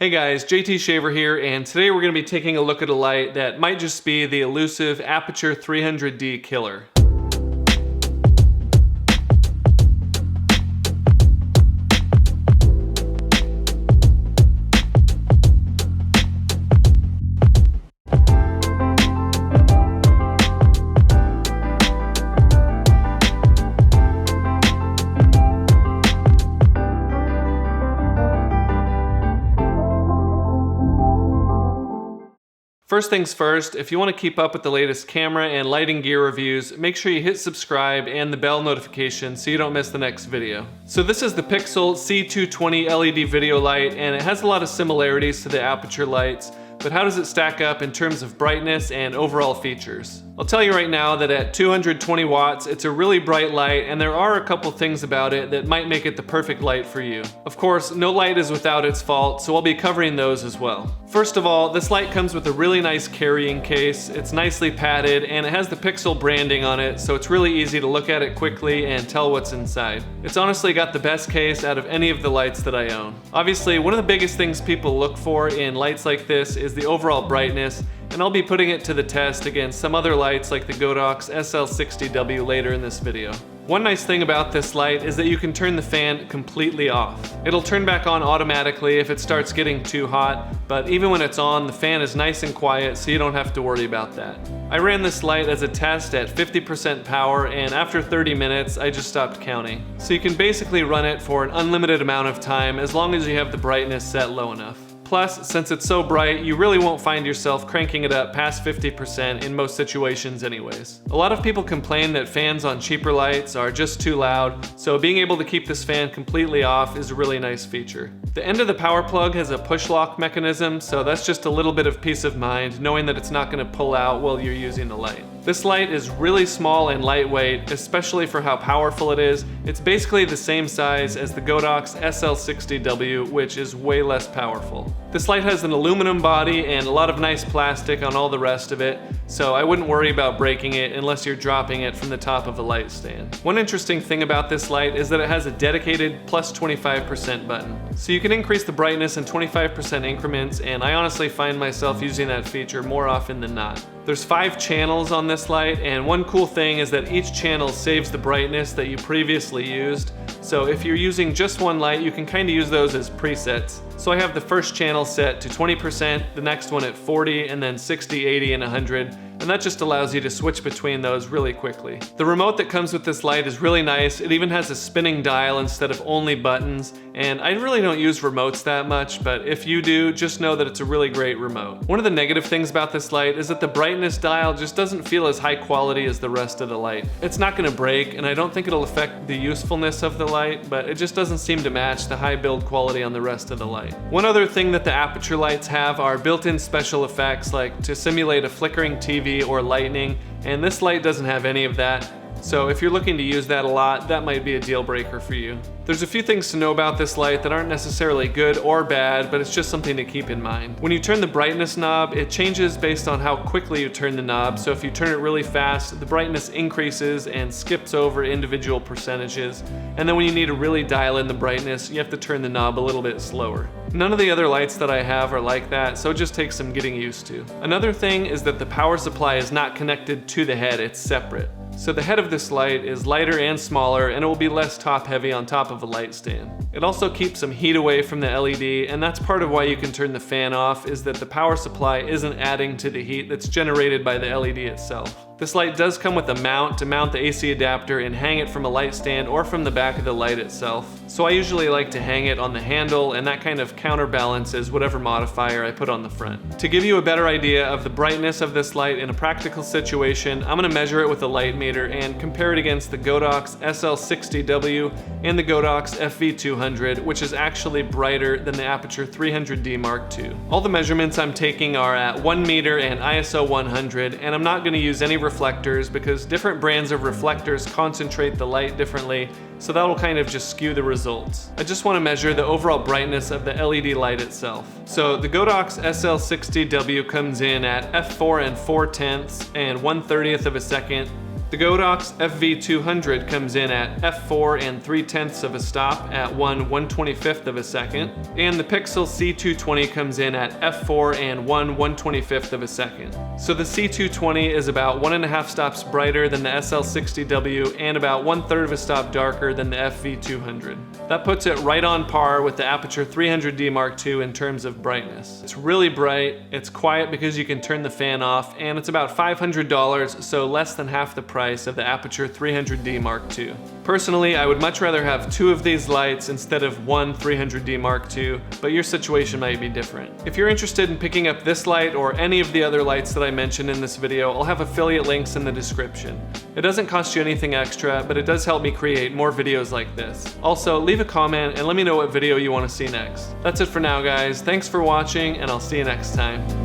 Hey guys, JT Shaver here, and today we're going to be taking a look at a light that might just be the elusive Aputure 300d killer. First things first, if you want to keep up with the latest camera and lighting gear reviews, make sure you hit subscribe and the bell notification so you don't miss the next video. So this is the Pixel C220 LED video light, and it has a lot of similarities to the Aputure lights, but how does it stack up in terms of brightness and overall features? I'll tell you right now that at 220 watts, it's a really bright light, and there are a couple things about it that might make it the perfect light for you. Of course, no light is without its fault, so I'll be covering those as well. First of all, this light comes with a really nice carrying case. It's nicely padded, and it has the Pixel branding on it, so it's really easy to look at it quickly and tell what's inside. It's honestly got the best case out of any of the lights that I own. Obviously, one of the biggest things people look for in lights like this is the overall brightness, and I'll be putting it to the test against some other lights like the Godox SL60W later in this video. One nice thing about this light is that you can turn the fan completely off. It'll turn back on automatically if it starts getting too hot, but even when it's on, the fan is nice and quiet, so you don't have to worry about that. I ran this light as a test at 50% power, and after 30 minutes, I just stopped counting. So you can basically run it for an unlimited amount of time as long as you have the brightness set low enough. Plus, since it's so bright, you really won't find yourself cranking it up past 50% in most situations anyways. A lot of people complain that fans on cheaper lights are just too loud, so being able to keep this fan completely off is a really nice feature. The end of the power plug has a push lock mechanism, so that's just a little bit of peace of mind knowing that it's not going to pull out while you're using the light. This light is really small and lightweight, especially for how powerful it is. It's basically the same size as the Godox SL60W, which is way less powerful. This light has an aluminum body and a lot of nice plastic on all the rest of it, so I wouldn't worry about breaking it unless you're dropping it from the top of a light stand. One interesting thing about this light is that it has a dedicated plus 25% button. So you can increase the brightness in 25% increments, and I honestly find myself using that feature more often than not. There's 5 channels on this light, and one cool thing is that each channel saves the brightness that you previously used. So if you're using just one light, you can kind of use those as presets. So I have the first channel set to 20%, the next one at 40, and then 60, 80, and 100. And that just allows you to switch between those really quickly. The remote that comes with this light is really nice. It even has a spinning dial instead of only buttons, and I really don't use remotes that much, but if you do, just know that it's a really great remote. One of the negative things about this light is that the brightness dial just doesn't feel as high quality as the rest of the light. It's not going to break, and I don't think it'll affect the usefulness of the light, but it just doesn't seem to match the high build quality on the rest of the light. One other thing that the Aputure lights have are built-in special effects, like to simulate a flickering TV or lightning, and this light doesn't have any of that. So if you're looking to use that a lot, that might be a deal breaker for you. There's a few things to know about this light that aren't necessarily good or bad, but it's just something to keep in mind. When you turn the brightness knob, it changes based on how quickly you turn the knob. So if you turn it really fast, the brightness increases and skips over individual percentages. And then when you need to really dial in the brightness, you have to turn the knob a little bit slower. None of the other lights that I have are like that, so it just takes some getting used to. Another thing is that the power supply is not connected to the head, it's separate. So the head of this light is lighter and smaller, and it will be less top heavy on top of a light stand. It also keeps some heat away from the LED, and that's part of why you can turn the fan off, is that the power supply isn't adding to the heat that's generated by the LED itself. This light does come with a mount to mount the AC adapter and hang it from a light stand or from the back of the light itself. So I usually like to hang it on the handle, and that kind of counterbalances whatever modifier I put on the front. To give you a better idea of the brightness of this light in a practical situation, I'm going to measure it with a light meter and compare it against the Godox SL60W and the Godox FV200, which is actually brighter than the Aputure 300d Mark II. All the measurements I'm taking are at 1 meter and ISO 100, and I'm not going to use any reflectors because different brands of reflectors concentrate the light differently, so that'll kind of just skew the results. I just want to measure the overall brightness of the LED light itself. So the Godox SL60W comes in at f4 and 4/10 and 1/30 of a second. The Godox FV200 comes in at f4 3/10 of a stop at 1/125th of a second, and the Pixel C220 comes in at f4 1/125th of a second. So the C220 is about 1.5 stops brighter than the SL60W and about 1/3 of a stop darker than the FV200. That puts it right on par with the Aputure 300d Mark II in terms of brightness. It's really bright, it's quiet because you can turn the fan off, and it's about $500, so less than half the price of the Aputure 300d Mark II. Personally, I would much rather have 2 of these lights instead of one 300d Mark II, but your situation might be different. If you're interested in picking up this light or any of the other lights that I mentioned in this video, I'll have affiliate links in the description. It doesn't cost you anything extra, but it does help me create more videos like this. Also, leave a comment and let me know what video you want to see next. That's it for now, guys. Thanks for watching, and I'll see you next time.